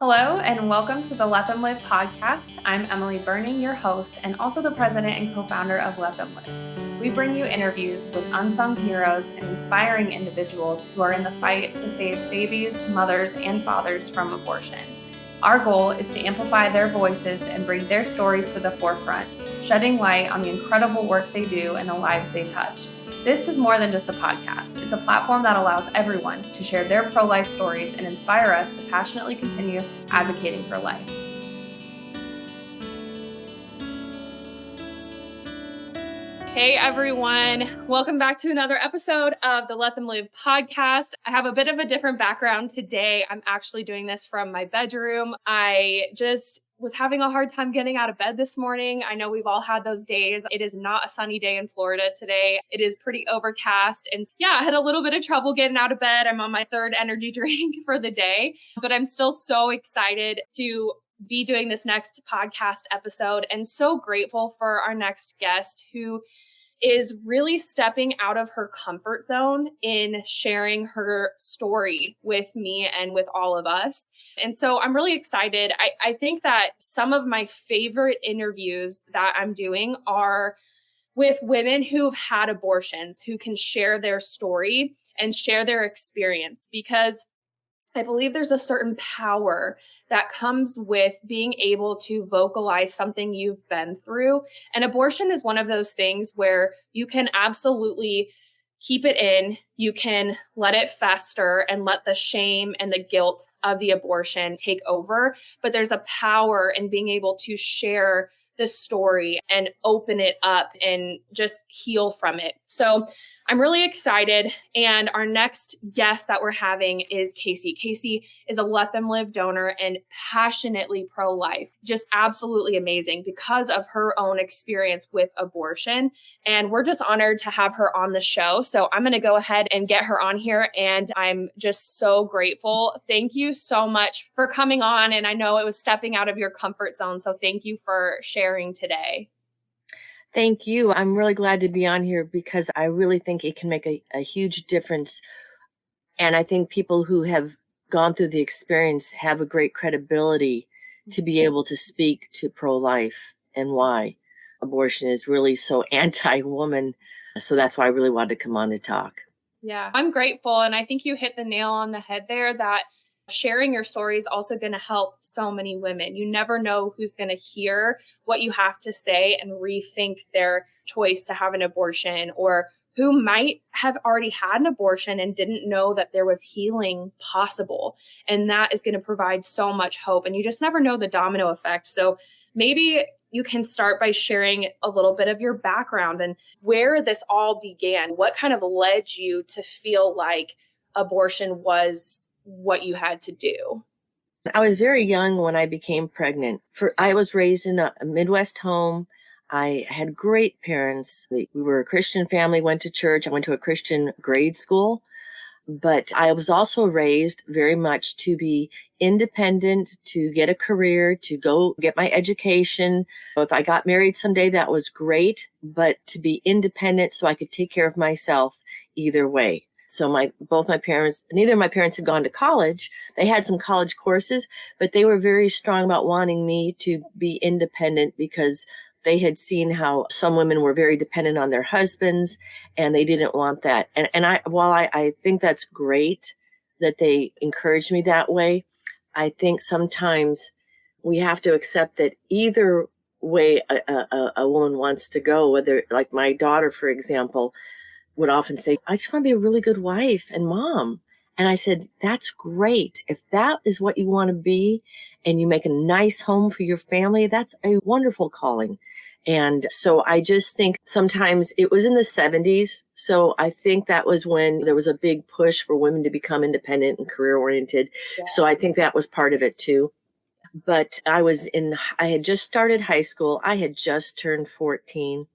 Hello, and welcome to the Let Them Live podcast. I'm Emily Burning, your host, and also the president and co founder of Let Them Live. We bring you interviews with unsung heroes and inspiring individuals who are in the fight to save babies, mothers, and fathers from abortion. Our goal is to amplify their voices and bring their stories to the forefront, shedding light on the incredible work they do and the lives they touch. This is more than just a podcast. It's a platform that allows everyone to share their pro-life stories and inspire us to passionately continue advocating for life. Hey everyone, welcome back to another episode of the Let Them Live podcast. I have a bit of a different background today. I'm actually doing this from my bedroom. I just was having a hard time getting out of bed this morning. I know we've all had those days. It is not a sunny day in Florida today. It is pretty overcast. And yeah, I had a little bit of trouble getting out of bed. I'm on my third energy drink for the day, but I'm still so excited to be doing this next podcast episode and so grateful for our next guest who is really stepping out of her comfort zone in sharing her story with me and with all of us. And so I'm really excited. I think that some of my favorite interviews that I'm doing are with women who've had abortions, who can share their story and share their experience, because I believe there's a certain power that comes with being able to vocalize something you've been through. And abortion is one of those things where you can absolutely keep it in, you can let it fester and let the shame and the guilt of the abortion take over. But there's a power in being able to share the story and open it up and just heal from it. So I'm really excited. And our next guest that we're having is Casey. Casey is a Let Them Live donor and passionately pro-life, just absolutely amazing because of her own experience with abortion. And we're just honored to have her on the show. So I'm going to go ahead and get her on here. And I'm just so grateful. Thank you so much for coming on. And I know it was stepping out of your comfort zone. So thank you for sharing today. Thank you. I'm really glad to be on here because I really think it can make a huge difference. And I think people who have gone through the experience have a great credibility to be able to speak to pro-life and why abortion is really so anti-woman. So that's why I really wanted to come on to talk. Yeah, I'm grateful. And I think you hit the nail on the head there that sharing your story is also going to help so many women. You never know who's going to hear what you have to say and rethink their choice to have an abortion, or who might have already had an abortion and didn't know that there was healing possible. And that is going to provide so much hope. And you just never know the domino effect. So maybe you can start by sharing a little bit of your background and where this all began. What kind of led you to feel like abortion was what you had to do? I was very young when I became pregnant. I was raised in a Midwest home. I had great parents. We were a Christian family, went to church. I went to a Christian grade school. But I was also raised very much to be independent, to get a career, to go get my education. If I got married someday, that was great, but to be independent so I could take care of myself either way. So neither of my parents had gone to college. They had some college courses, but they were very strong about wanting me to be independent because they had seen how some women were very dependent on their husbands, and they didn't want that. While I think that's great that they encouraged me that way, I think sometimes we have to accept that either way a woman wants to go, whether, like my daughter, for example, would often say, I just want to be a really good wife and mom. And I said, that's great. If that is what you want to be and you make a nice home for your family, that's a wonderful calling. And so I just think sometimes it was in the 70s. So I think that was when there was a big push for women to become independent and career oriented. Yeah. So I think that was part of it too. But I had just started high school. I had just turned 14.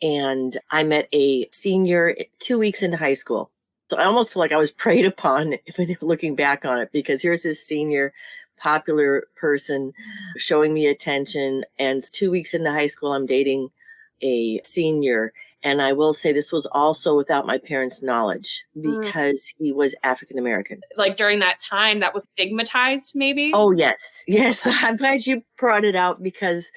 And I met a senior 2 weeks into high school. So I almost feel like I was preyed upon looking back on it, because here's this senior popular person showing me attention. And 2 weeks into high school, I'm dating a senior. And I will say this was also without my parents' knowledge Mm. because he was African American. Like during that time, that was stigmatized, maybe? Oh, yes. Yes. I'm glad you brought it out because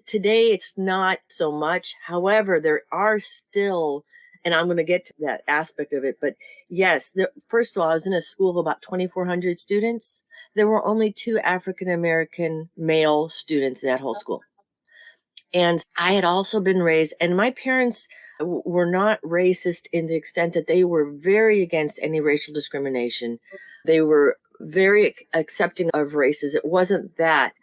today it's not so much. However, there are still, and I'm going to get to that aspect of it, but yes, first of all, I was in a school of about 2,400 students. There were only 2 African American male students in that whole school. And I had also been raised, and my parents were not racist in the extent that they were very against any racial discrimination. They were very accepting of races. It wasn't that.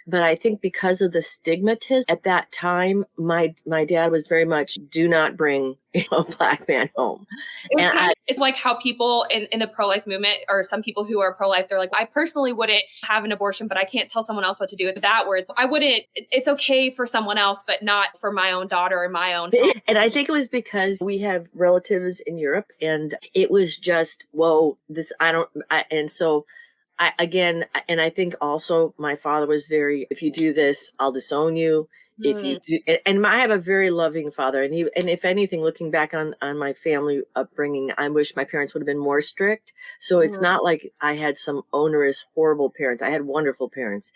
But I think because of the stigmatism at that time, my dad was very much do not bring a black man home. And It's like how people in the pro-life movement, or some people who are pro-life, they're like, I personally wouldn't have an abortion, but I can't tell someone else what to do. It's that where it's okay for someone else, but not for my own daughter or my own home. And I think it was because we have relatives in Europe, and it was just, whoa, and so again, and I think also my father was very, if you do this, I'll disown you. If you do, and I have a very loving father, and if anything, looking back on my family upbringing, I wish my parents would have been more strict. So it's not like I had some onerous, horrible parents. I had wonderful parents.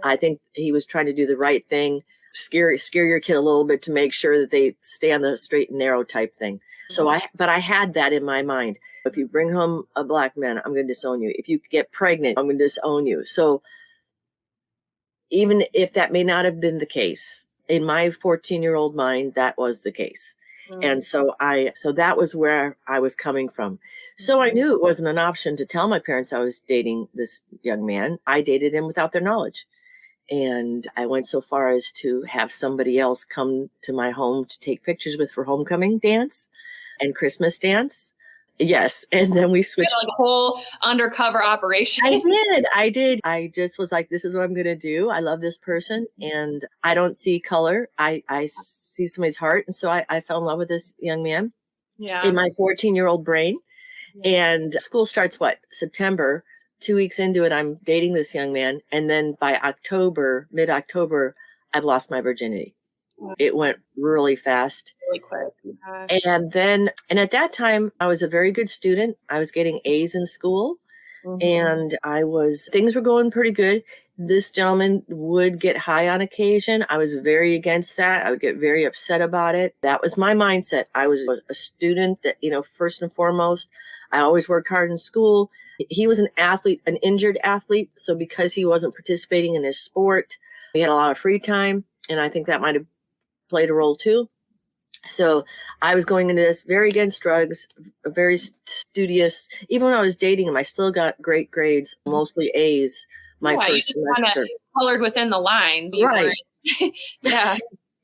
I think he was trying to do the right thing, scare your kid a little bit to make sure that they stay on the straight and narrow type thing. So but I had that in my mind. If you bring home a black man, I'm going to disown you. If you get pregnant, I'm going to disown you. So even if that may not have been the case, in my 14-year-old mind, that was the case. And so that was where I was coming from. So I knew it wasn't an option to tell my parents I was dating this young man. I dated him without their knowledge. And I went so far as to have somebody else come to my home to take pictures with for homecoming dance and Christmas dance. Yes. And then we switched. Like a whole undercover operation. I did. I just was like, this is what I'm going to do. I love this person and I don't see color. I see somebody's heart. And so I fell in love with this young man in my 14-year-old brain. And school starts September. 2 weeks into it, I'm dating this young man. And then by mid-October, I've lost my virginity. It went really fast. Really quick. Yeah. And at that time, I was a very good student. I was getting A's in school. And things were going pretty good. This gentleman would get high on occasion. I was very against that. I would get very upset about it. That was my mindset. I was a student that, first and foremost, I always worked hard in school. He was an athlete, an injured athlete. So because he wasn't participating in his sport, he had a lot of free time. And I think that might have played a role too. So I was going into this very against drugs, very studious. Even when I was dating him, I still got great grades, mostly A's my first semester. Colored within the lines. Right. Yeah.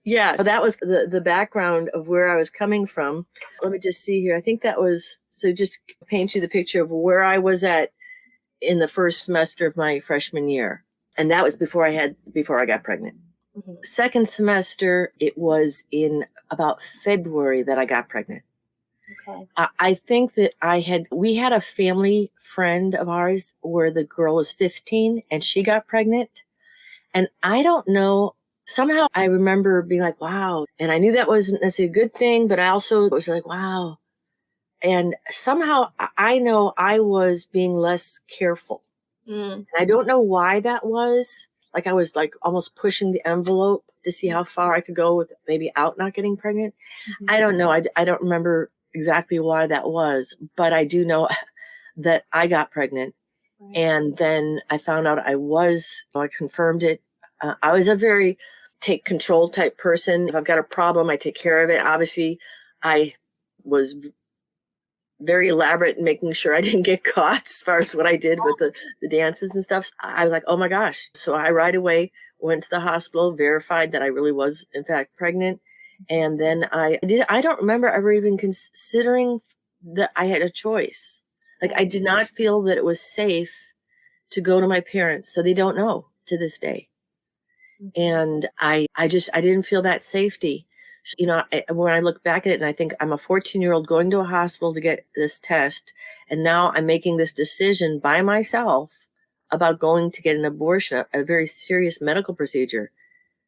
Yeah. So that was the background of where I was coming from. Let me just see here. I think that was, so just paint you the picture of where I was at in the first semester of my freshman year. And that was before I got pregnant. Second semester, it was in about February that I got pregnant. Okay. I think that we had a family friend of ours where the girl was 15 and she got pregnant. And I don't know, somehow I remember being like, wow. And I knew that wasn't necessarily a good thing, but I also was like, wow. And somehow I know I was being less careful. I don't know why that was. Like I was like almost pushing the envelope to see how far I could go with maybe out not getting pregnant. I don't know. I don't remember exactly why that was, but I do know that I got pregnant. Right. And then I found out I confirmed it. I was a very take control type person. If I've got a problem, I take care of it. Obviously, I was very elaborate in making sure I didn't get caught as far as what I did with the dances and stuff. I was like, oh my gosh. So I right away went to the hospital, verified that I really was in fact pregnant. And then I don't remember ever even considering that I had a choice. Like I did not feel that it was safe to go to my parents. So they don't know to this day. And I didn't feel that safety. When I look back at it and I think I'm a 14-year-old going to a hospital to get this test, and now I'm making this decision by myself about going to get an abortion, a very serious medical procedure.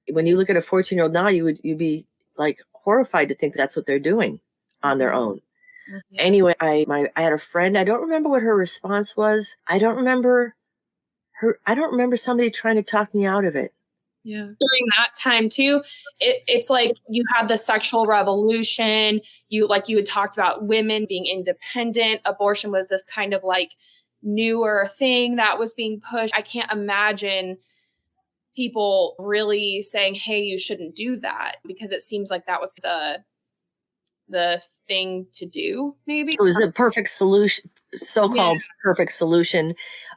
When you look at a 14-year-old now, you'd be like horrified to think that's what they're doing on their own. Yeah. Anyway, I had a friend. I don't remember what her response was. I don't remember somebody trying to talk me out of it. Yeah. During that time too, it's like you had the sexual revolution. You had talked about women being independent. Abortion was this kind of like newer thing that was being pushed. I can't imagine people really saying, "Hey, you shouldn't do that," because it seems like that was the thing to do, maybe. It was a perfect solution, Yeah. so-called perfect solution.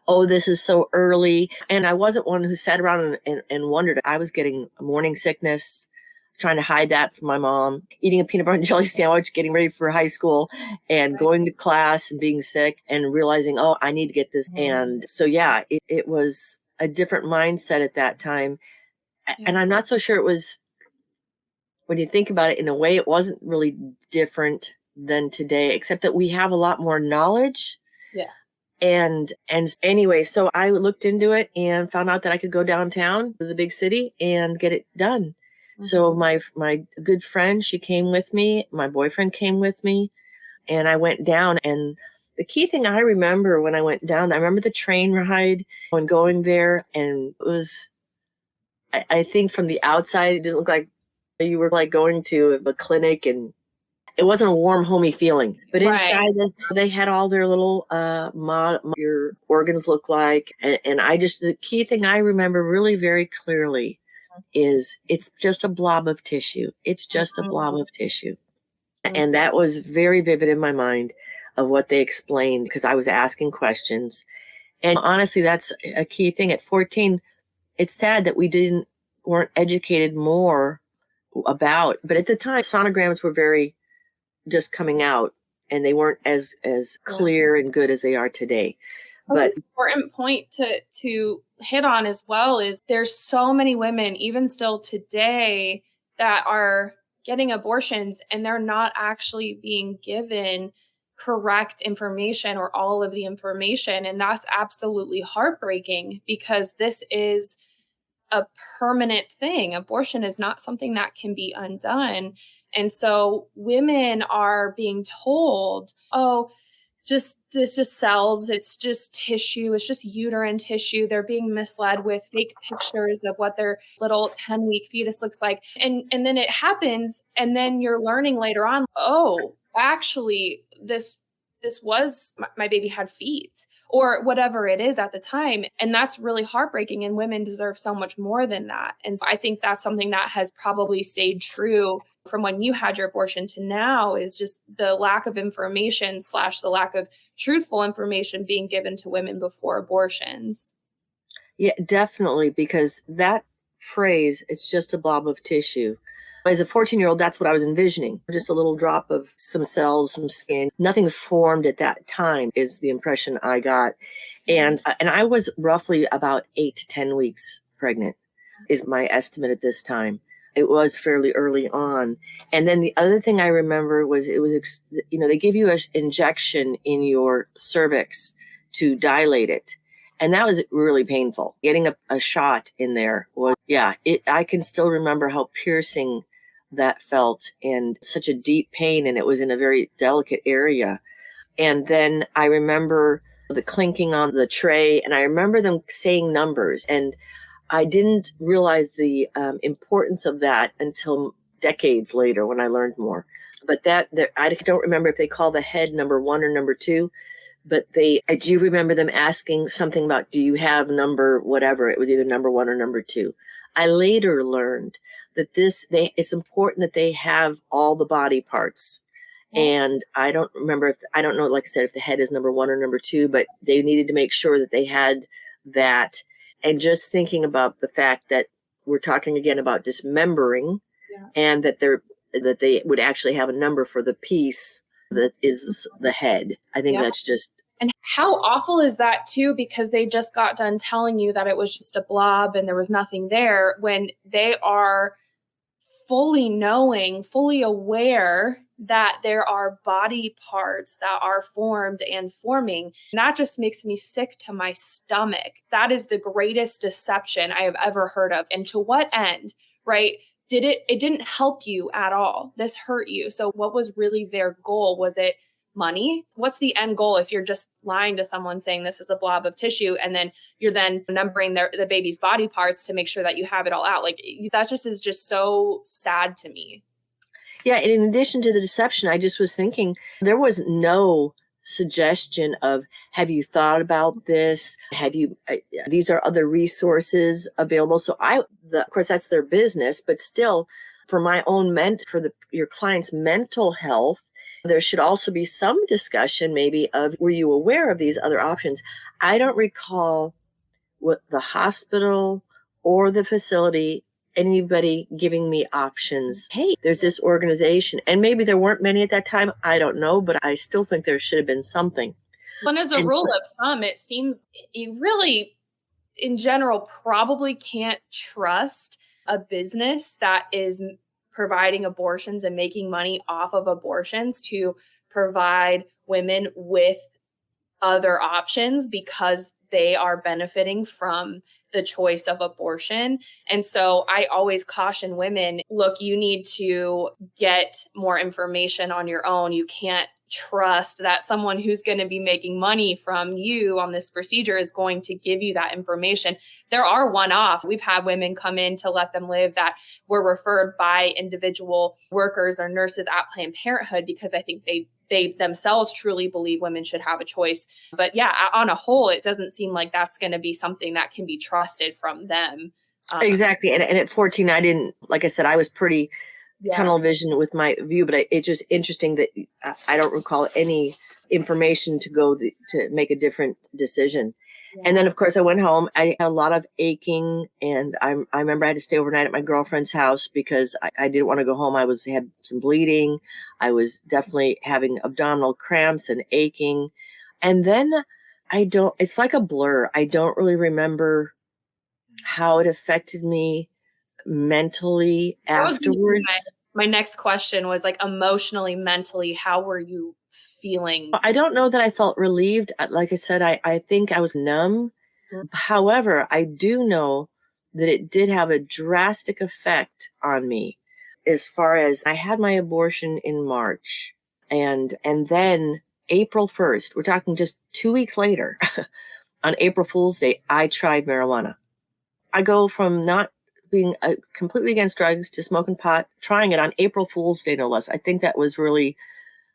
Oh, this is so early. And I wasn't one who sat around and wondered. I was getting morning sickness, trying to hide that from my mom, eating a peanut butter and jelly sandwich, getting ready for high school, and going to class and being sick and realizing, oh, I need to get this. And so, yeah, it was a different mindset at that time. And I'm not so sure it was, when you think about it, in a way, it wasn't really different than today, except that we have a lot more knowledge. Yeah. And anyway, so I looked into it and found out that I could go downtown to the big city and get it done. So my good friend, she came with me, my boyfriend came with me, and I went down. And the key thing I remember when I went down, I remember the train ride when going there, and it was, I think from the outside, it didn't look like you were like going to a clinic, and it wasn't a warm, homey feeling. But Right. inside, they had all their little your organs look like. And the key thing I remember really very clearly is it's just a blob of tissue. It's just a blob of tissue. And that was very vivid in my mind of what they explained, because I was asking questions. And honestly, that's a key thing. At 14, it's sad that weren't educated more about, but at the time, sonograms were very just coming out, and they weren't as clear and good as they are today. But an important point to hit on as well is there's so many women, even still today, that are getting abortions and they're not actually being given correct information or all of the information. And that's absolutely heartbreaking, because this is a permanent thing. Abortion is not something that can be undone. And so women are being told, oh, it's just cells, it's just tissue, it's just uterine tissue. They're being misled with fake pictures of what their little 10-week fetus looks like. And then it happens, and then you're learning later on, oh, actually this was my baby had feet, or whatever it is at the time. And that's really heartbreaking. And women deserve so much more than that. And so I think that's something that has probably stayed true from when you had your abortion to now, is just the lack of information / the lack of truthful information being given to women before abortions. yeah, definitely, because that phrase, it's just a blob of tissue. As a 14-year-old, that's what I was envisioning. Just a little drop of some cells, some skin. Nothing formed at that time is the impression I got. And I was roughly about 8 to 10 weeks pregnant, is my estimate at this time. It was fairly early on. And then the other thing I remember was they give you an injection in your cervix to dilate it. And that was really painful. Getting a shot in there was, yeah, I can still remember how piercing that felt, and such a deep pain. And it was in a very delicate area. And then I remember the clinking on the tray, and I remember them saying numbers. And I didn't realize the importance of that until decades later when I learned more. But I don't remember if they call the head number 1 or number 2, but I do remember them asking something about, do you have number whatever? It was either number 1 or number 2. I later learned that it's important that they have all the body parts. And I don't know, like I said, if the head is number 1 or number 2, but they needed to make sure that they had that. And just thinking about the fact that we're talking again about dismembering, and that they would actually have a number for the piece that is the head. I think that's just. And how awful is that too? Because they just got done telling you that it was just a blob and there was nothing there, when they are fully knowing, fully aware that there are body parts that are formed and forming. And that just makes me sick to my stomach. That is the greatest deception I have ever heard of. And to what end, right? it didn't help you at all. This hurt you. So what was really their goal? Was it money? What's the end goal if you're just lying to someone saying this is a blob of tissue and then you're then numbering the baby's body parts to make sure that you have it all out? Like that just is just so sad to me. Yeah, and in addition to the deception, I just was thinking there was no suggestion of, have you thought about this? Have you, these are other resources available. So of course, that's their business, but still, for my own your client's mental health, there should also be some discussion maybe of, were you aware of these other options? I don't recall what the hospital or the facility, anybody giving me options. Hey, there's this organization, and maybe there weren't many at that time. I don't know, but I still think there should have been something. And as a And rule of thumb, it seems you really, in general, probably can't trust a business that is providing abortions and making money off of abortions to provide women with other options because they are benefiting from the choice of abortion. And so I always caution women, look, you need to get more information on your own. You can't trust that someone who's going to be making money from you on this procedure is going to give you that information. There are one-offs. We've had women come in to Let Them Live that were referred by individual workers or nurses at Planned Parenthood because I think they themselves truly believe women should have a choice. But yeah, on a whole, it doesn't seem like that's going to be something that can be trusted from them. exactly. And at 14, I didn't, like I said, I was pretty Yeah. tunnel vision with my view, but it's just interesting that I don't recall any information to make a different decision. Yeah. And then, of course, I went home. I had a lot of aching, and I remember I had to stay overnight at my girlfriend's house because I didn't want to go home. Had some bleeding. I was definitely having abdominal cramps and aching. And then it's like a blur. I don't really remember how it affected me mentally That was gonna be afterwards. my next question was like emotionally, mentally, how were you feeling? I don't know that I felt relieved. Like I said, I think I was numb. Mhm. However, I do know that it did have a drastic effect on me as far as I had my abortion in March, and then April 1st, we're talking just 2 weeks later, on April Fool's Day, I tried marijuana. I go from not being completely against drugs to smoking pot, trying it on April Fool's Day, no less. I think that was really,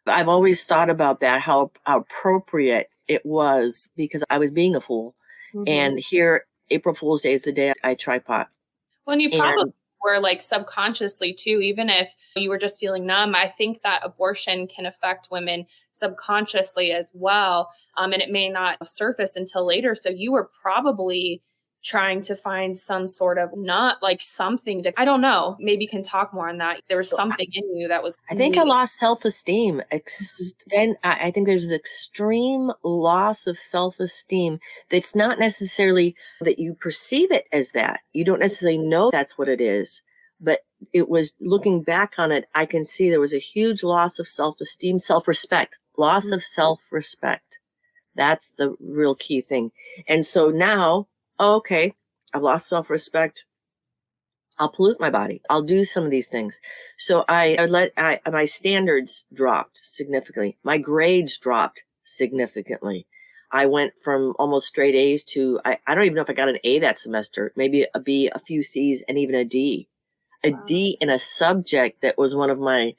I've always thought about that, how appropriate it was because I was being a fool. Mhm. And here, April Fool's Day is the day I try pot. Well, and you probably And were like subconsciously too, even if you were just feeling numb. I think that abortion can affect women subconsciously as well. And it may not surface until later. So you were probably trying to find some sort of not like something to, I don't know, maybe you can talk more on that. There was so something in you that was I think I needing. lost self-esteem. Mhm. Then I think there's an extreme loss of self-esteem that's not necessarily that you perceive it as that. You don't necessarily know that's what it is, but it was looking back on it, I can see there was a huge loss of self-esteem, self-respect, loss of self-respect. That's the real key thing. And so now, okay, I've lost self-respect. I'll pollute my body. I'll do some of these things. So my standards dropped significantly. My grades dropped significantly. I went from almost straight A's to, I don't even know if I got an A that semester, maybe a B, a few C's, and even a D. A Wow. D in a subject that was one of my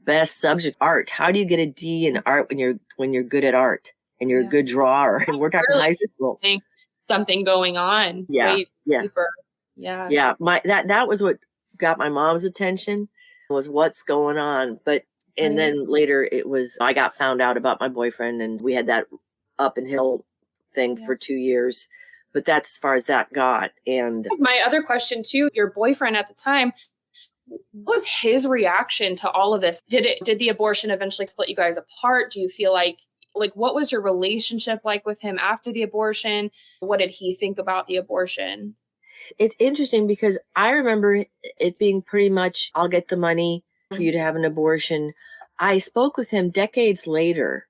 best subject, art. How do you get a D in art when you're good at art and you're a Yeah. good drawer? And we're talking Really high school. think something going on Yeah. way Yeah. deeper. Yeah. Yeah, that was what got my mom's attention, was what's going on. But and Right. then later it was, I got found out about my boyfriend, and we had that up and hill thing Yeah. for 2 years. But that's as far as that got. And My other question too, your boyfriend at the time, what was his reaction to all of this? Did the abortion eventually split you guys apart? Do you feel like what was your relationship like with him after the abortion? What did he think about the abortion? it's interesting because I remember it being pretty much, I'll get the money for you to have an abortion. I spoke with him decades later,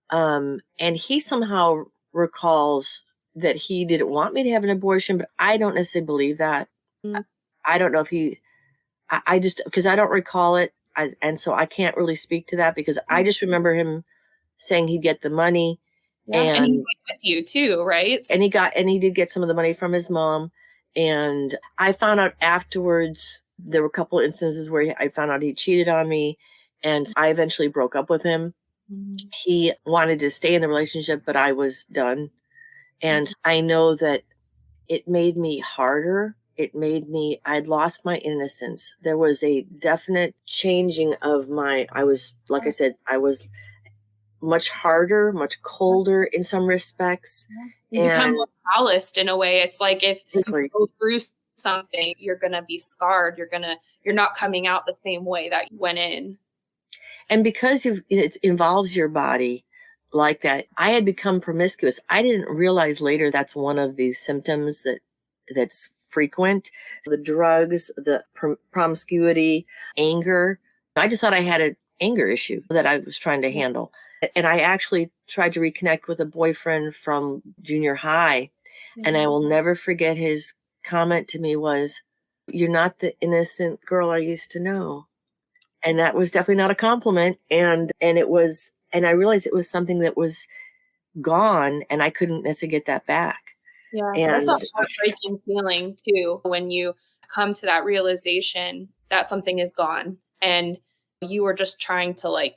and he somehow recalls that he didn't want me to have an abortion, but I don't necessarily believe that. Mm. I don't know if he I just, because I don't recall it. And so I can't really speak to that because I just remember him saying he'd get the money. Yeah. And he And went with you too, right? and he did get some of the money from his mom. And I found out afterwards, there were a couple of instances where I found out he cheated on me. And I eventually broke up with him. Mhm. He wanted to stay in the relationship, but I was done. And I know that it made me harder. It made me, I'd lost my innocence. There was a definite changing of I was, like I said, I was much harder, much colder in some respects. You become And more calloused in a way. It's like if you quickly, go through something, you're gonna be scarred. You're not coming out the same way that you went in. and because it involves your body like that, I had become promiscuous. I didn't realize later that's one of the symptoms that's frequent. The drugs, the promiscuity, anger. I just thought I had an anger issue that I was trying to handle. And I actually tried to reconnect with a boyfriend from junior high. And I will never forget his comment to me was, "You're not the innocent girl I used to know." And that was definitely not a compliment. And I realized it was something that was gone and I couldn't necessarily get that back. Yeah, that's a And heartbreaking feeling too when you come to that realization that something is gone and you were just trying to like,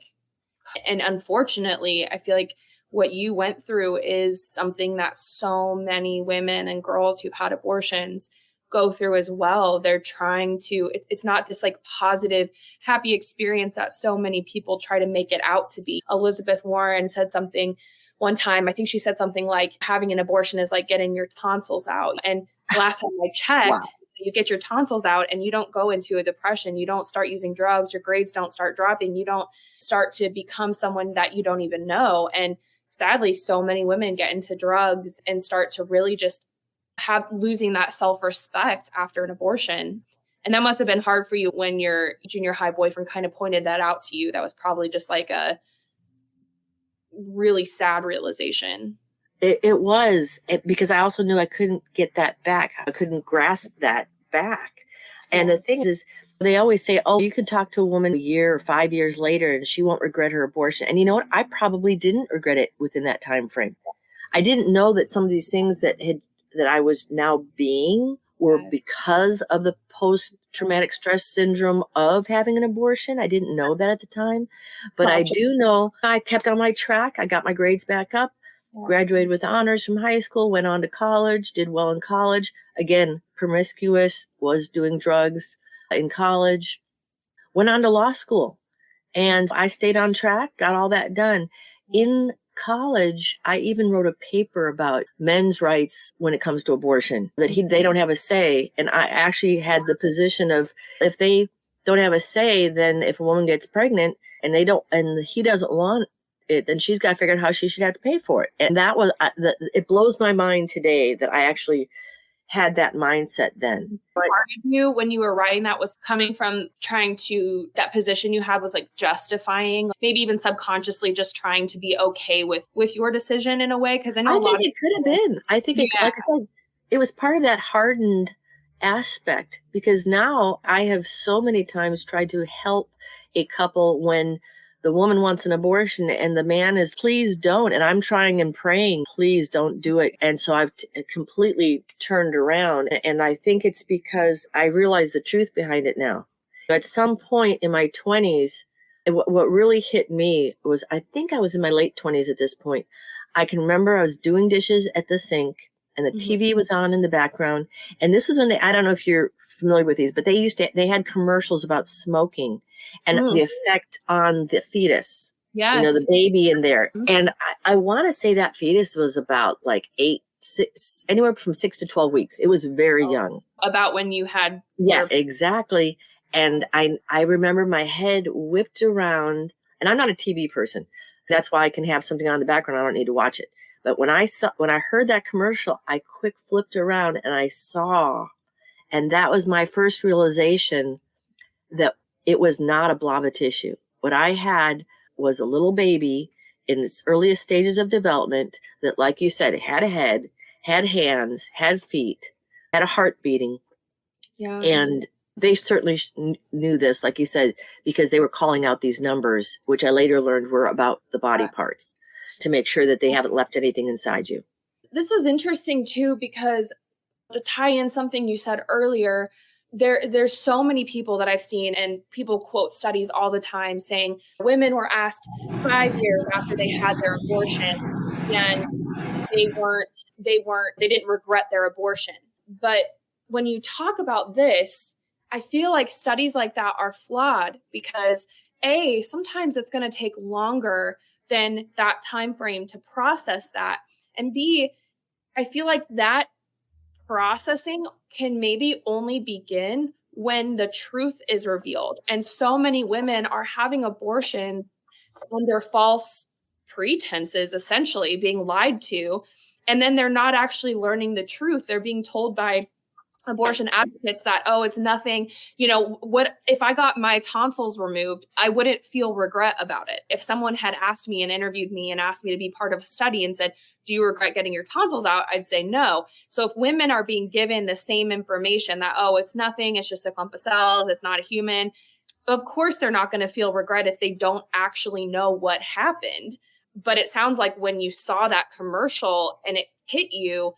and unfortunately, I feel like what you went through is something that so many women and girls who've had abortions go through as well. They're trying to, it's not this like positive, happy experience that so many people try to make it out to be. Elizabeth Warren said something one time. I think she said something like having an abortion is like getting your tonsils out. And last time I wow. checked, you get your tonsils out and you don't go into a depression. You don't start using drugs. Your grades don't start dropping. You don't start to become someone that you don't even know. And sadly, so many women get into drugs and start to really just have losing that self-respect after an abortion. And that must have been hard for you when your junior high boyfriend kind of pointed that out to you. That was probably just like a really sad realization. It was because I also knew I couldn't get that back. I couldn't grasp that back. And the thing is, they always say, oh, you can talk to a woman a year or 5 years later and she won't regret her abortion. And you know what? I probably didn't regret it within that time frame. I didn't know that some of these things that I was now being were because of the post-traumatic stress syndrome of having an abortion. I didn't know that at the time, but I do know I kept on my track. I got my grades back up, graduated with honors from high school, went on to college, did well in college. Again, promiscuous, was doing drugs in college, went on to law school. And I stayed on track, got all that done. In college, I even wrote a paper about men's rights when it comes to abortion, that they don't have a say. And I actually had the position of if they don't have a say, then if a woman gets pregnant and he doesn't want it, then she's got to figure out how she should have to pay for it. And that was, it blows my mind today that I actually had that mindset then. But part of you when you were writing that was coming from that position you had was like justifying, maybe even subconsciously just trying to be okay with your decision in a way? Because I know I a lot think of it could have been. I think it, like I said, it was part of that hardened aspect because now I have so many times tried to help a couple when the woman wants an abortion and the man is, please don't. And I'm trying and praying, please don't do it. And so I've completely turned around. And I think it's because I realize the truth behind it now. At some point in my 20s, what really hit me was I think I was in my late 20s at this point. I can remember I was doing dishes at the sink and the TV was on in the background. And this was when I don't know if you're familiar with these, but they had commercials about smoking and the effect on the fetus, the baby in there. And I want to say that fetus was about like anywhere from 6 to 12 weeks. It was very young. About when you had. Yes, exactly. And I remember my head whipped around, and I'm not a TV person. That's why I can have something on in the background. I don't need to watch it. But when I heard that commercial, I quick flipped around and I saw, and that was my first realization that it was not a blob of tissue. What I had was a little baby in its earliest stages of development that, like you said, it had a head, had hands, had feet, had a heart beating. Yeah. And They certainly knew this, like you said, because they were calling out these numbers, which I later learned were about the body parts, to make sure that they haven't left anything inside you. This is interesting too, because to tie in something you said earlier, there's so many people that I've seen, and people quote studies all the time saying women were asked 5 years after they had their abortion, and they didn't regret their abortion. But when you talk about this, I feel like studies like that are flawed, because A, sometimes it's going to take longer than that time frame to process that, and B, I feel like that processing can maybe only begin when the truth is revealed. And so many women are having abortion under false pretenses, essentially being lied to. And then they're not actually learning the truth. They're being told by abortion advocates that, oh, it's nothing. What if I got my tonsils removed? I wouldn't feel regret about it. If someone had asked me and interviewed me and asked me to be part of a study and said, do you regret getting your tonsils out? I'd say no. So if women are being given the same information that, oh, it's nothing, it's just a clump of cells, it's not a human, of course they're not going to feel regret if they don't actually know what happened. But it sounds like when you saw that commercial and it hit you,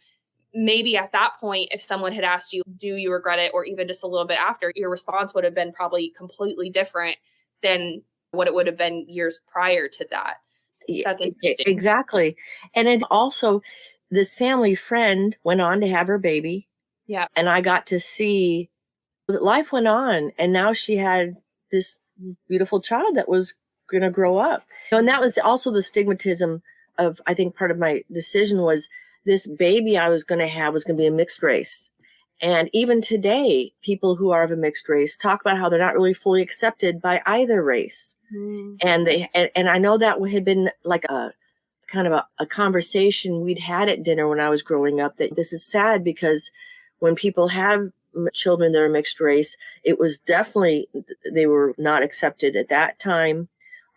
maybe at that point, if someone had asked you, do you regret it? Or even just a little bit after, your response would have been probably completely different than what it would have been years prior to that. That's interesting. Exactly. And it also, this family friend went on to have her baby. Yeah. And I got to see that life went on. And now she had this beautiful child that was going to grow up. And that was also the stigmatism of, I think part of my decision was this baby I was going to have was going to be a mixed race. And even today, people who are of a mixed race talk about how they're not really fully accepted by either race. And I know that had been like a kind of a conversation we'd had at dinner when I was growing up, that this is sad because when people have children that are mixed race, it was definitely, they were not accepted at that time,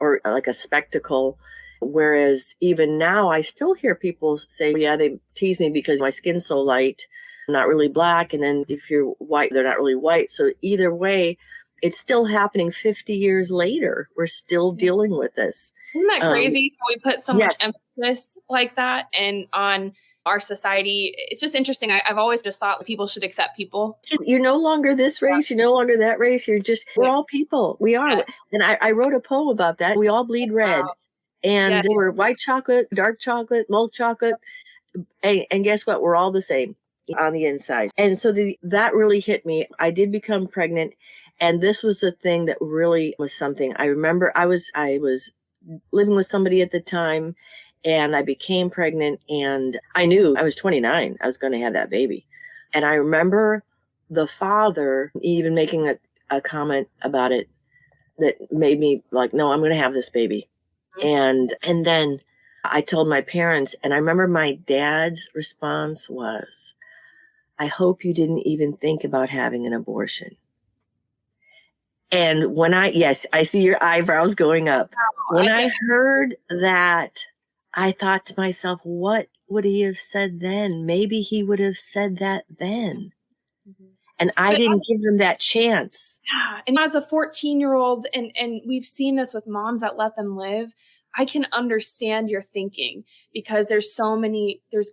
or like a spectacle. Whereas even now, I still hear people say, yeah, they tease me because my skin's so light, I'm not really black. And then if you're white, they're not really white. So either way, it's still happening 50 years later. We're still dealing with this. Isn't that crazy? How we put so much emphasis like that and on our society. It's just interesting. I've always just thought people should accept people. You're no longer this race. You're no longer that race. We're all people. We are. Yes. And I wrote a poem about that. We all bleed red. Wow. And we're white chocolate, dark chocolate, milk chocolate. And guess what? We're all the same on the inside. And so that really hit me. I did become pregnant. And this was the thing that really was something. I remember I was living with somebody at the time, and I became pregnant, and I knew I was 29. I was going to have that baby. And I remember the father even making a comment about it that made me like, no, I'm going to have this baby. And then I told my parents, and I remember my dad's response was, I hope you didn't even think about having an abortion. And when I see your eyebrows going up. When I heard that, I thought to myself, what would he have said then? Maybe he would have said that then. And I didn't give him that chance. Yeah. And as a 14-year-old, and we've seen this with moms that let them live, I can understand your thinking, because there's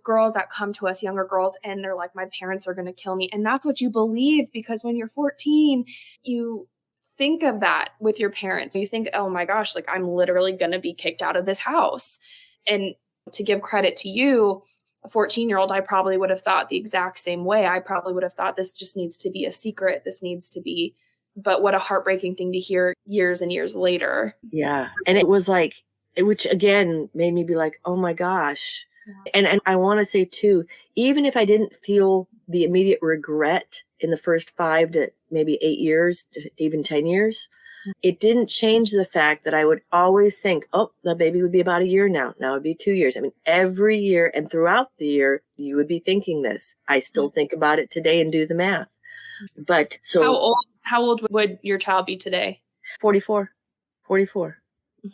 girls that come to us, younger girls, and they're like, my parents are going to kill me. And that's what you believe, because when you're 14, you think of that with your parents. You think, oh my gosh, like I'm literally going to be kicked out of this house. And to give credit to you, a 14-year-old, I probably would have thought the exact same way. I probably would have thought this just needs to be a secret. This needs to be, but what a heartbreaking thing to hear years and years later. Yeah. And it was like, which again made me be like, oh my gosh. Yeah. And I want to say too, even if I didn't feel the immediate regret in the first 5 to maybe 8 years, even 10 years, it didn't change the fact that I would always think, oh, the baby would be about a year now. Now it'd be 2 years. I mean, every year and throughout the year, you would be thinking this. I still think about it today and do the math. But so how old would your child be today? 44.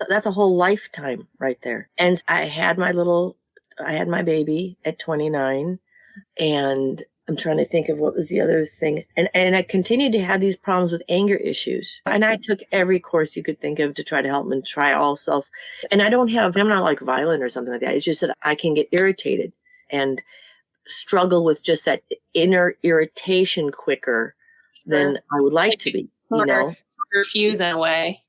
That's a whole lifetime right there. And I had my baby at 29, and I'm trying to think of what was the other thing. And I continued to have these problems with anger issues. And I took every course you could think of to try to help them and try all self. And I'm not like violent or something like that. It's just that I can get irritated and struggle with just that inner irritation quicker than Sure. I would like Like to be, shorter fuse in a way.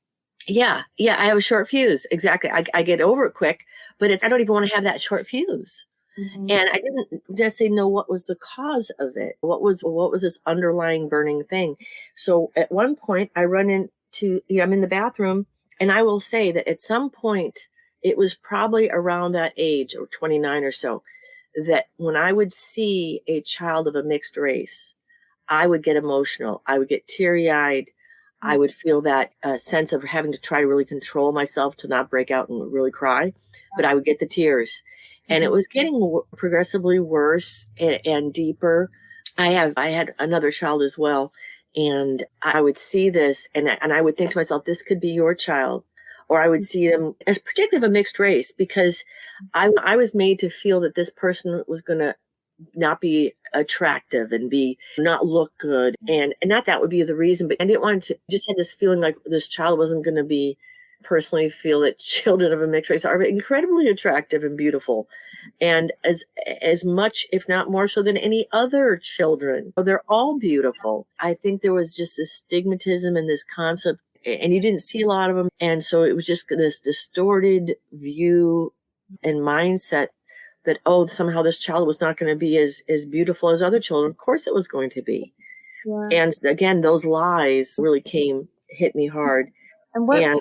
Yeah. Yeah. I have a short fuse. Exactly. I get over it quick, but I don't even want to have that short fuse. Mhm. And I didn't necessarily know what was the cause of it. What was this underlying burning thing? So at one point I run into, I'm in the bathroom, and I will say that at some point it was probably around that age, or 29 or so, that when I would see a child of a mixed race, I would get emotional. I would get teary eyed. I would feel that sense of having to try to really control myself to not break out and really cry, but I would get the tears. And it Mhm. was getting progressively worse and deeper. I had another child as well, and I would see this, and I would think to myself, this could be your child, or I would see them as particularly of a mixed race, because I was made to feel that this person was going to not be attractive and be not look good, and not that would be the reason, but I didn't want to just had this feeling like this child wasn't going to be personally feel that children of a mixed race are incredibly attractive and beautiful, and as much if not more so than any other children. They're all beautiful. I think there was just this stigmatism and this concept, and you didn't see a lot of them, and so it was just this distorted view and mindset that, oh, somehow this child was not going to be as beautiful as other children. Of course it was going to be. Yeah. And again, those lies really hit me hard. And And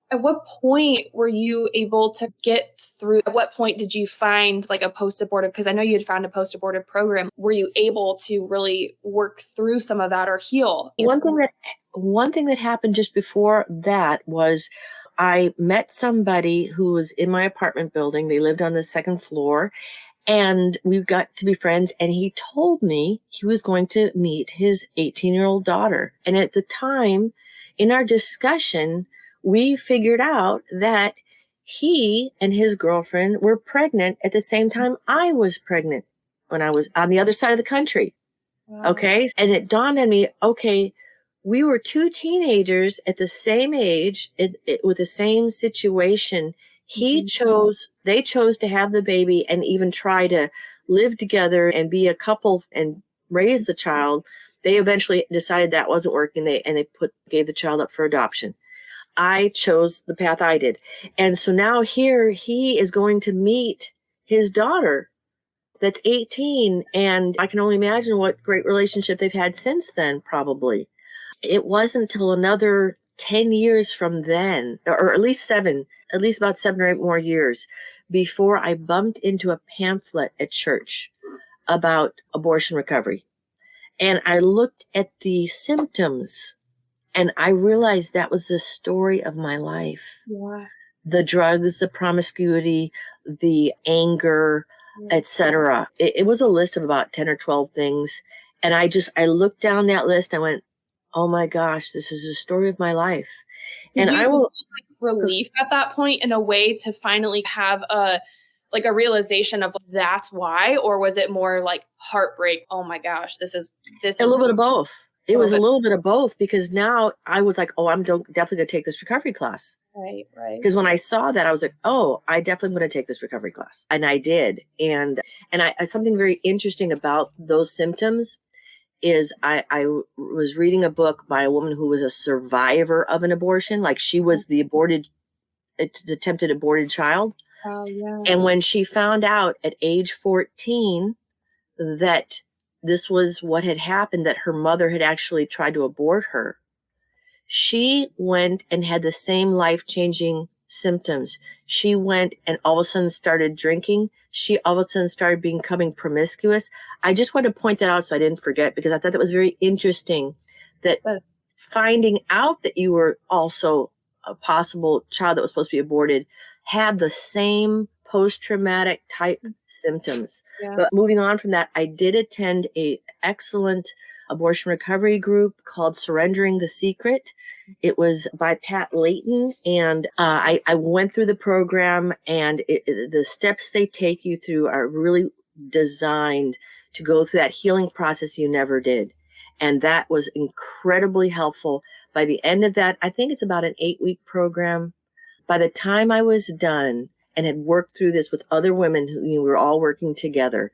at what point were you able to get through? At what point did you find like a post-abortive? Because I know you had found a post-abortive program. Were you able to really work through some of that or heal? one thing that happened just before that was I met somebody who was in my apartment building. They lived on the second floor, and we got to be friends. And he told me he was going to meet his 18-year-old daughter. And at the time, in our discussion, we figured out that he and his girlfriend were pregnant at the same time I was pregnant, when I was on the other side of the country. Wow. Okay. And it dawned on me, okay, we were two teenagers at the same age, with the same situation. Mhm. They chose to have the baby and even try to live together and be a couple and raise the child. They eventually decided that wasn't working. They gave the child up for adoption. I chose the path I did. And so now here he is going to meet his daughter that's 18, and I can only imagine what great relationship they've had since then, probably. It wasn't until another 10 years from then, or at least about 7 or 8 more years, before I bumped into a pamphlet at church about abortion recovery. And I looked at the symptoms, and I realized that was the story of my life. Yeah. The drugs, the promiscuity, the anger, Yeah. etc. It was a list of about 10 or 12 things. And I looked down that list. I went, oh my gosh, this is the story of my life. Did And you I feel will, relief at that point in a way to finally have a realization of that's why, or was it more like heartbreak? Oh my gosh, this a is little bit of both. It a little was a bit little bit of both, because now I was like, oh, definitely going to take this recovery class. right, right. Because when I saw that, I was like, oh, I definitely want to take this recovery class. And I did. And something very interesting about those symptoms is I was reading a book by a woman who was a survivor of an abortion. Like, she was the attempted aborted child. Oh yeah. And when she found out at age 14 that this was what had happened, that her mother had actually tried to abort her, she went and had the same life-changing symptoms. She went and all of a sudden started drinking. She all of a sudden started becoming promiscuous. I just want to point that out so I didn't forget, because I thought that was very interesting, that But finding out that you were also a possible child that was supposed to be aborted had the same post-traumatic type symptoms. yeah. But moving on from that, I did attend a excellent abortion recovery group called Surrendering the Secret. It was by Pat Layton, and I went through the program, and the steps they take you through are really designed to go through that healing process you never did. And that was incredibly helpful. By the end of that, I think it's about an 8-week program. By the time I was done and had worked through this with other women who we were all working together,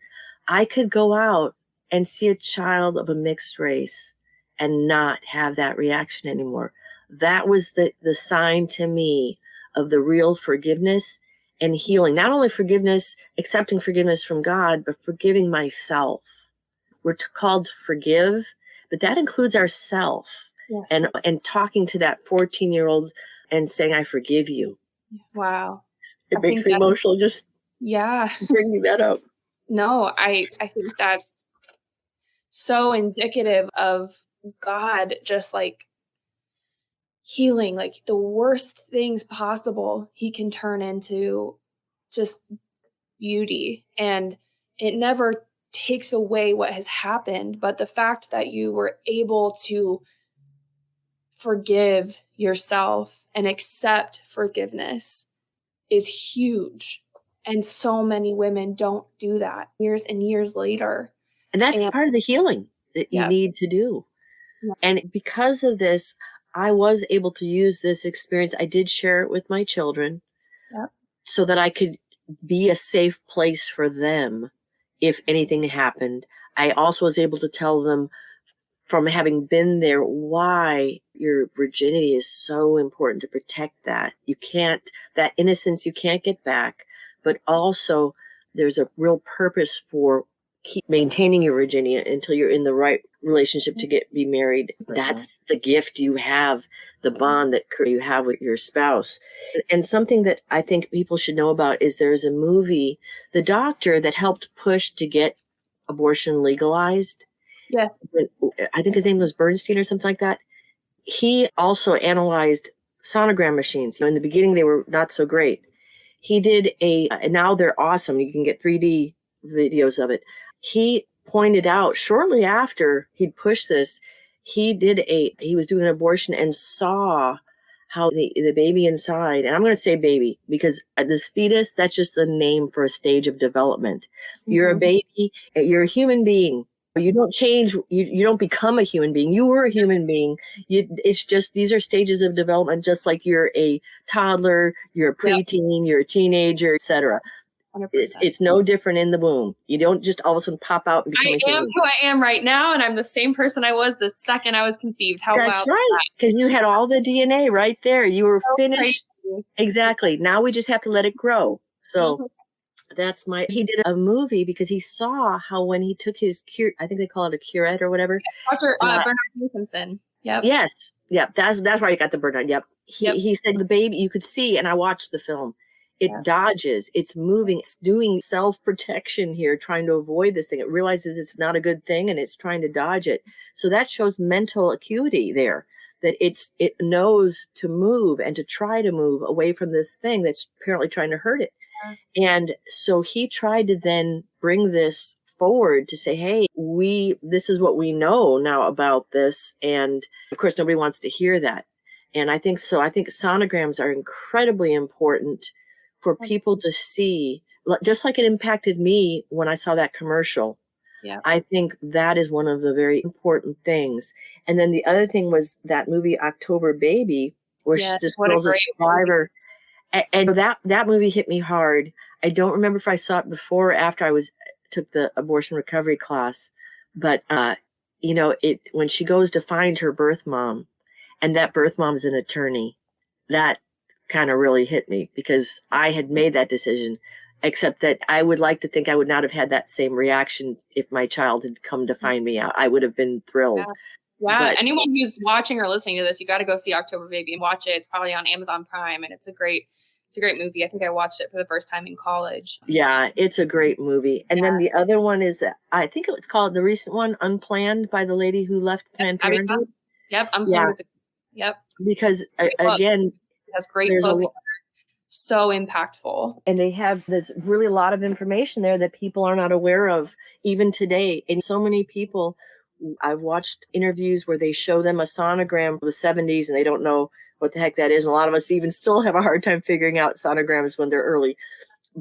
I could go out and see a child of a mixed race and not have that reaction anymore. That was the sign to me of the real forgiveness and healing. Not only forgiveness, accepting forgiveness from God, but forgiving myself. We're called to forgive, but that includes ourself. Yes. And talking to that 14-year-old and saying, I forgive you. Wow. It makes me emotional just bringing that up. No, I think that's so indicative of God just like healing, like the worst things possible he can turn into just beauty. And it never takes away what has happened, but the fact that you were able to forgive yourself and accept forgiveness is huge. And so many women don't do that years and years later. And that's part of the healing that you need to do. Yeah. And because of this, I was able to use this experience. I did share it with my children so that I could be a safe place for them if anything happened. I also was able to tell them, from having been there, why your virginity is so important, to protect that. You can't, that innocence you can't get back, but also there's a real purpose for keep maintaining your virginity until you're in the right relationship to be married. That's the gift you have, the bond that you have with your spouse. And something that I think people should know about is there's a movie, the doctor that helped push to get abortion legalized. Yeah. I think his name was Bernstein or something like that. He also analyzed sonogram machines. In the beginning, they were not so great. He did and now they're awesome. You can get 3D videos of it. He pointed out shortly after he'd pushed this, he was doing an abortion and saw how the baby inside, and I'm going to say baby because this fetus, that's just the name for a stage of development. Mm-hmm. You're a baby, you're a human being. You don't change, you don't become a human being. You were a human being. It's just, these are stages of development, just like you're a toddler, you're a preteen, you're a teenager, etc. It's no different in the womb. You don't just all of a sudden pop out and become a human. I am who I am right now, and I'm the same person I was the second I was conceived. How That's right, because you had all the DNA right there. You were finished. Crazy. Exactly. Now we just have to let it grow. So he did a movie because he saw how when he took his I think they call it a curette or whatever. Dr. Bernard Nathanson. Yep. Yes. Yep. That's why you got the Bernard. Yep. He said the baby, you could see, and I watched the film. It dodges, it's moving, it's doing self-protection here, trying to avoid this thing. It realizes it's not a good thing and it's trying to dodge it. So that shows mental acuity there, that it knows to move and to try to move away from this thing that's apparently trying to hurt it. And so he tried to then bring this forward to say, hey, this is what we know now about this. And of course, nobody wants to hear that. And I think sonograms are incredibly important for people to see, just like it impacted me when I saw that commercial. Yeah. I think that is one of the very important things. And then the other thing was that movie October Baby, where this girl's a survivor. And that movie hit me hard. I don't remember if I saw it before or after I took the abortion recovery class, but when she goes to find her birth mom, and that birth mom's an attorney, that kind of really hit me because I had made that decision, except that I would like to think I would not have had that same reaction if my child had come to find me out. I would have been thrilled. Yeah. But anyone who's watching or listening to this, you got to go see October Baby and watch it. It's probably on Amazon Prime, and it's a great movie. I think I watched it for the first time in college. Yeah, it's a great movie. And then the other one is that I think it was called, the recent one, Unplanned, by the lady who left Planned Parenthood. Yep, Unplanned. Yep. Because again, it has great books. So impactful. And they have this really a lot of information there that people are not aware of even today. And so many people, I've watched interviews where they show them a sonogram from the 70s and they don't know what the heck that is. And a lot of us even still have a hard time figuring out sonograms when they're early.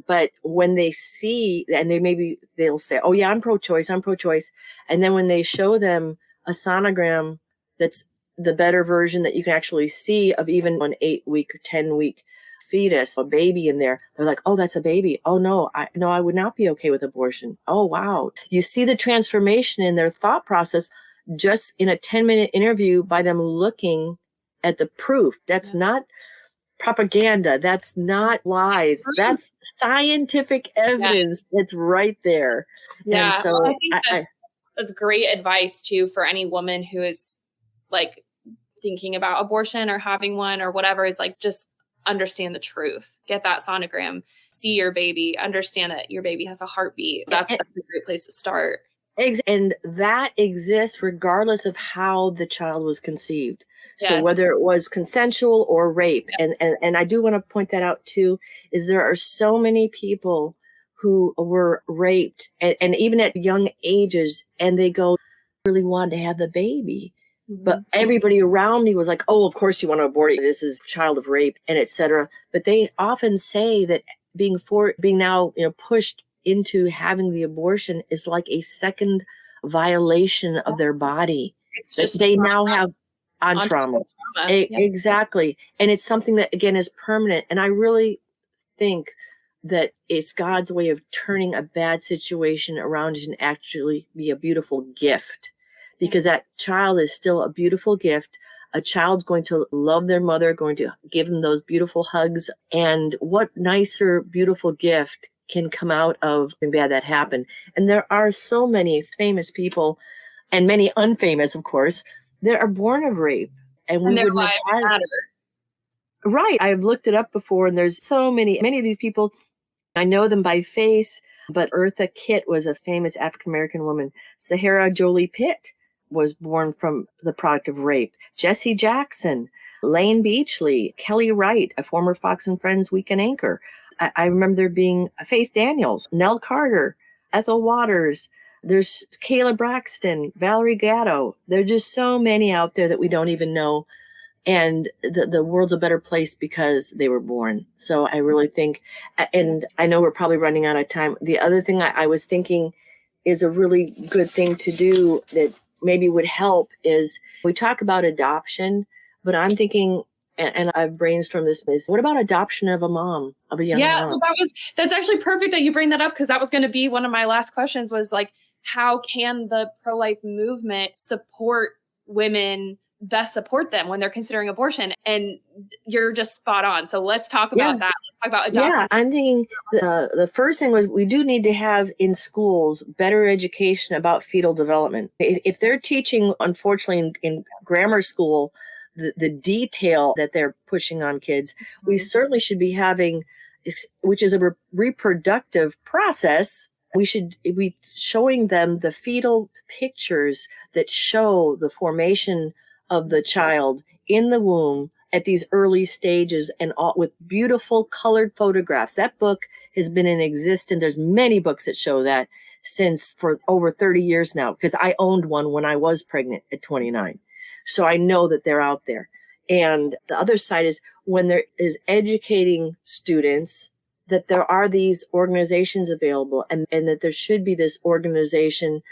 But when they see, and they'll say, oh yeah, I'm pro-choice, I'm pro-choice. And then when they show them a sonogram that's the better version that you can actually see of even an 8-week or 10-week fetus, a baby in there, they're like, oh, that's a baby. Oh no, I would not be okay with abortion. Oh wow. You see the transformation in their thought process just in a 10-minute interview by them looking at the proof. That's not propaganda. That's not lies. That's scientific Yeah. evidence. It's right there. And Yeah. Well, I so think that's great advice too for any woman who is like thinking about abortion or having one or whatever, is like just understand the truth. Get that sonogram, see your baby, understand that your baby has a heartbeat. That's a great place to start. and that exists regardless of how the child was conceived. So Yes. whether it was consensual or rape, and I do want to point that out too, is there are so many people who were raped and even at young ages, and they go, really wanted to have the baby. But everybody around me was like, oh, of course you want to abort it. This is child of rape and etc. But they often say that being now, pushed into having the abortion is like a second violation of their body It's that just they trauma now have on on top trauma. of trauma. Yeah. Exactly. And it's something that again is permanent. And I really think that it's God's way of turning a bad situation around and actually be a beautiful gift, because that child is still a beautiful gift. A child's going to love their mother, going to give them those beautiful hugs. And what nicer, beautiful gift can come out of something bad that happened? And there are so many famous people and many unfamous, of course, that are born of rape. And we And their wouldn't have lives had. matter. Right. I've looked it up before, and there's so many of these people. I know them by face, but Eartha Kitt was a famous African American woman. Sahara Jolie Pitt was born from the product of rape. Jesse Jackson, Lane Beachley, Kelly Wright, a former Fox and Friends weekend anchor. I remember there being Faith Daniels, Nell Carter, Ethel Waters. There's Kayla Braxton, Valerie Gatto. There are just so many out there that we don't even know, and the world's a better place because they were born. So I really think, and I know we're probably running out of time. The other thing I was thinking is a really good thing to do that maybe would help is we talk about adoption, but I'm thinking, and I've brainstormed this, is what about adoption of a mom, of a young Yeah, mom? well, that's actually perfect that you bring that up, because that was going to be one of my last questions, was like, how can the pro-life movement support women, best support them when they're considering abortion? And you're just spot on. So let's talk Yeah. about that. Let's talk about Yeah, adoption. I'm thinking the first thing was we do need to have in schools better education about fetal development. If they're teaching, unfortunately, in grammar school, the detail that they're pushing on kids, we certainly should be having, which is a reproductive process. We should be showing them the fetal pictures that show the formation of the child in the womb at these early stages, and all with beautiful colored photographs. That book has been in existence. There's many books that show that since for over 30 years now, because I owned one when I was pregnant at 29. So I know that they're out there. And the other side is when there is educating students that there are these organizations available, and that there should be this organization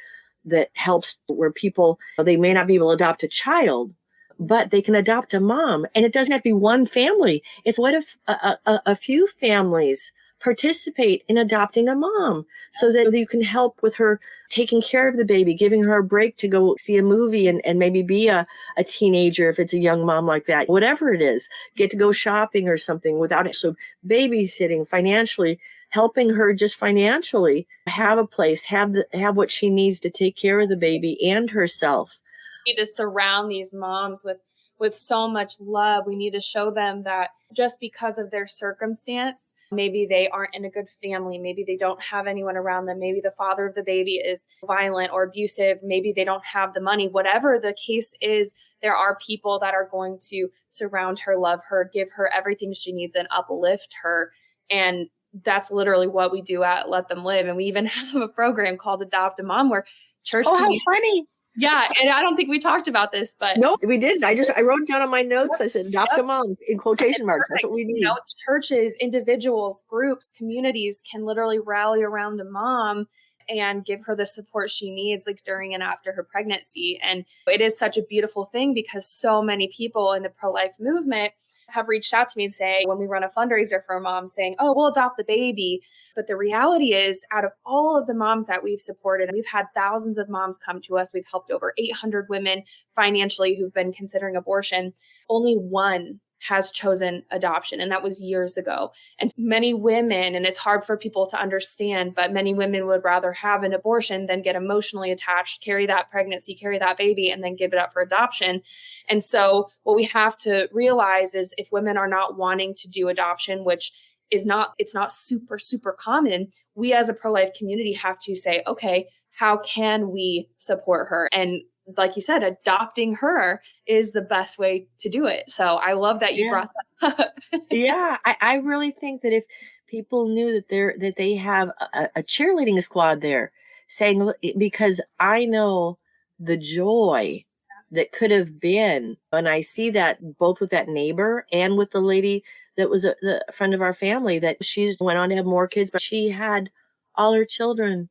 that helps where people, they may not be able to adopt a child, but they can adopt a mom. And it doesn't have to be one family. It's what if a few families participate in adopting a mom so that you can help with her taking care of the baby, giving her a break to go see a movie and maybe be a teenager if it's a young mom like that, whatever it is, get to go shopping or something without it. So babysitting, financially, helping her just financially have a place, have what she needs to take care of the baby and herself. We need to surround these moms with so much love. We need to show them that just because of their circumstance, maybe they aren't in a good family, maybe they don't have anyone around them, maybe the father of the baby is violent or abusive, maybe they don't have the money, whatever the case is, there are people that are going to surround her, love her, give her everything she needs, and uplift her. And that's literally what we do at Let Them Live. And we even have a program called Adopt a Mom, where church Oh, how community, funny. Yeah, and I don't think we talked about this, but No, we didn't. I wrote down on my notes, I said, adopt yep, a mom in it's quotation marks. That's perfect. what we need. Churches, individuals, groups, communities can literally rally around a mom and give her the support she needs, like during and after her pregnancy. And it is such a beautiful thing because so many people in the pro-life movement have reached out to me and say, when we run a fundraiser for a mom, saying, oh, we'll adopt the baby. But the reality is, out of all of the moms that we've supported, we've had thousands of moms come to us. We've helped over 800 women financially who've been considering abortion. Only one has chosen adoption, and that was years ago. And many women, and it's hard for people to understand, but many women would rather have an abortion than get emotionally attached, carry that pregnancy, carry that baby, and then give it up for adoption. And so what we have to realize is if women are not wanting to do adoption, which is not, it's not super, super common, we as a pro-life community have to say, okay, how can we support her? And like you said, adopting her is the best way to do it. So I love that you Yeah. brought that up. Yeah. I really think that if people knew that they have a cheerleading squad there saying, because I know the joy that could have been. And I see that both with that neighbor and with the lady that was the friend of our family, that she went on to have more kids, but she had all her children.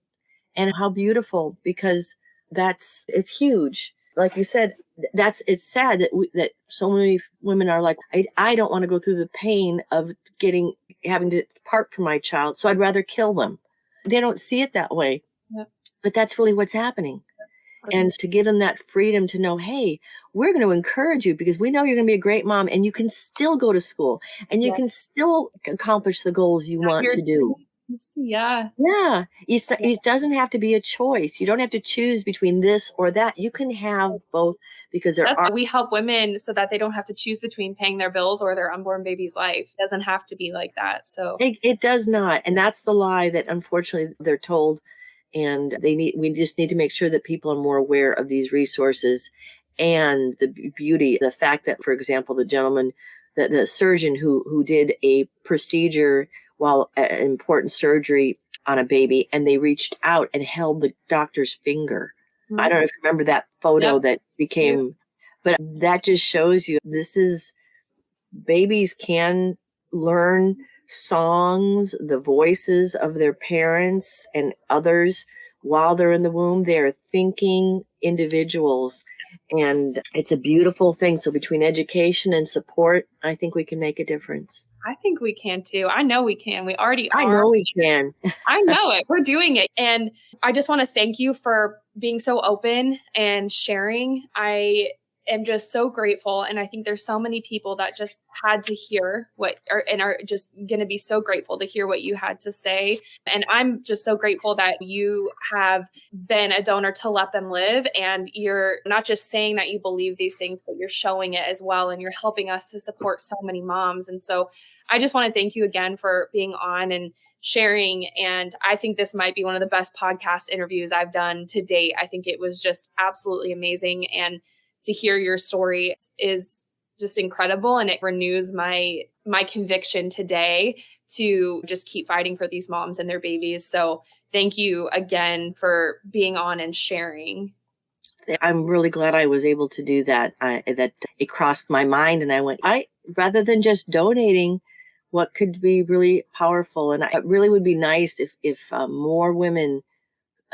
And how beautiful, because it's huge. Like you said, it's sad that so many women are like, I don't want to go through the pain of having to part from my child, so I'd rather kill them. They don't see it that way, Yep. but that's really what's happening. And to give them that freedom to know, hey, we're going to encourage you because we know you're going to be a great mom, and you can still go to school and you Yeah. can still accomplish the goals you want Your to do. dreams. Yeah. Yeah, Yeah. it doesn't have to be a choice. You don't have to choose between this or that. You can have both, because there That's are. why we help women so that they don't have to choose between paying their bills or their unborn baby's life. It doesn't have to be like that. So It does not, and that's the lie that unfortunately they're told. And we just need to make sure that people are more aware of these resources and the beauty, the fact that, for example, the gentleman, the surgeon who did a procedure while an important surgery on a baby, and they reached out and held the doctor's finger. I don't know if you remember that photo yep. that You. became, but that just shows you babies can learn songs, the voices of their parents and others while they're in the womb. They're thinking individuals, and it's a beautiful thing. So between education and support, I think we can make a difference. I think we can too. I know we can. We already I are. know we can. I know it. We're doing it. And I just want to thank you for being so open and sharing. I am just so grateful. And I think there's so many people that just had to hear and are just going to be so grateful to hear what you had to say. And I'm just so grateful that you have been a donor to Let Them Live. And you're not just saying that you believe these things, but you're showing it as well. And you're helping us to support so many moms. And so I just want to thank you again for being on and sharing. And I think this might be one of the best podcast interviews I've done to date. I think it was just absolutely amazing. And to hear your story is just incredible. And it renews my conviction today to just keep fighting for these moms and their babies. So thank you again for being on and sharing. I'm really glad I was able to do that. That it crossed my mind, and I went, rather than just donating, what could be really powerful, and it really would be nice if more women,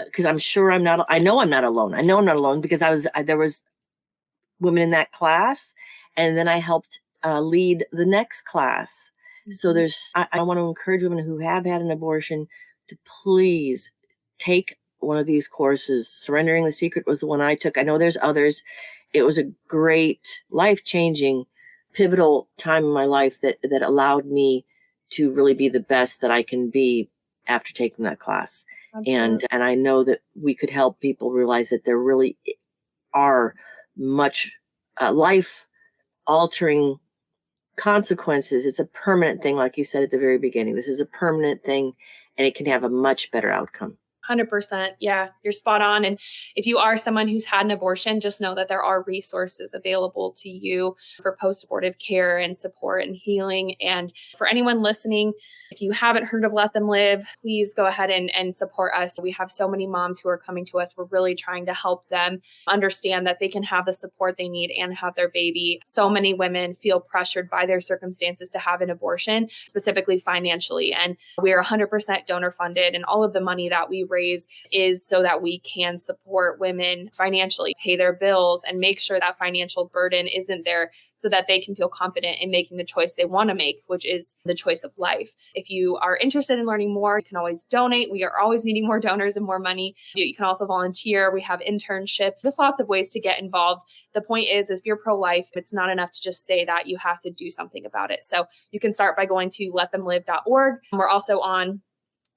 because I'm sure I know I'm not alone. I know I'm not alone because there was women in that class, and then I helped lead the next class. So I want to encourage women who have had an abortion to please take one of these courses. Surrendering the Secret was the one I took. I know there's others. It was a great, life-changing, pivotal time in my life that allowed me to really be the best that I can be after taking that class. Absolutely. And I know that we could help people realize that there really are much life altering consequences. It's a permanent thing, like you said at the very beginning. This is a permanent thing, and it can have a much better outcome. 100%. Yeah, you're spot on. And if you are someone who's had an abortion, just know that there are resources available to you for post-abortive care and support and healing. And for anyone listening, if you haven't heard of Let Them Live, please go ahead and support us. We have so many moms who are coming to us. We're really trying to help them understand that they can have the support they need and have their baby. So many women feel pressured by their circumstances to have an abortion, specifically financially. And we are 100% donor funded, and all of the money that we raise is so that we can support women financially, pay their bills, and make sure that financial burden isn't there so that they can feel confident in making the choice they want to make, which is the choice of life. If you are interested in learning more, you can always donate. We are always needing more donors and more money. You can also volunteer. We have internships. There's lots of ways to get involved. The point is, if you're pro-life, it's not enough to just say that. You have to do something about it. So you can start by going to letthemlive.org. We're also on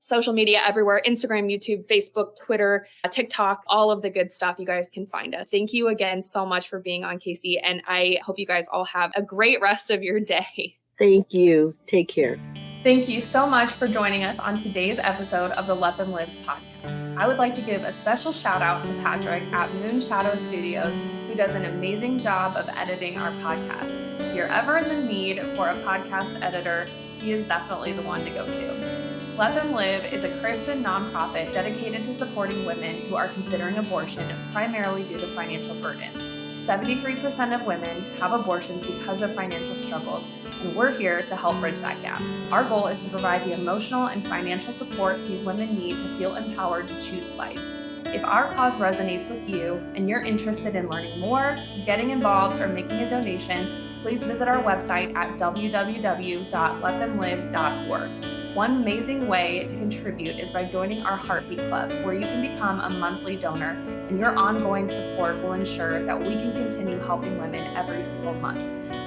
social media everywhere: Instagram, YouTube, Facebook, Twitter, TikTok, all of the good stuff. You guys can find us. Thank you again so much for being on, Casey. And I hope you guys all have a great rest of your day. Thank you. Take care. Thank you so much for joining us on today's episode of the Let Them Live podcast. I would like to give a special shout out to Patrick at Moon Shadow Studios, who does an amazing job of editing our podcast. If you're ever in the need for a podcast editor, he is definitely the one to go to. Let Them Live is a Christian nonprofit dedicated to supporting women who are considering abortion primarily due to financial burden. 73% of women have abortions because of financial struggles, and we're here to help bridge that gap. Our goal is to provide the emotional and financial support these women need to feel empowered to choose life. If our cause resonates with you and you're interested in learning more, getting involved, or making a donation, please visit our website at www.letthemlive.org. One amazing way to contribute is by joining our Heartbeat Club, where you can become a monthly donor, and your ongoing support will ensure that we can continue helping women every single month.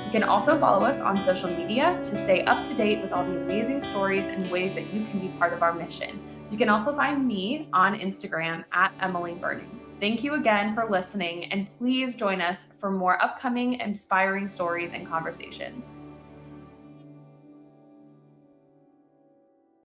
You can also follow us on social media to stay up to date with all the amazing stories and ways that you can be part of our mission. You can also find me on Instagram at Emily Burning. Thank you again for listening, and please join us for more upcoming inspiring stories and conversations.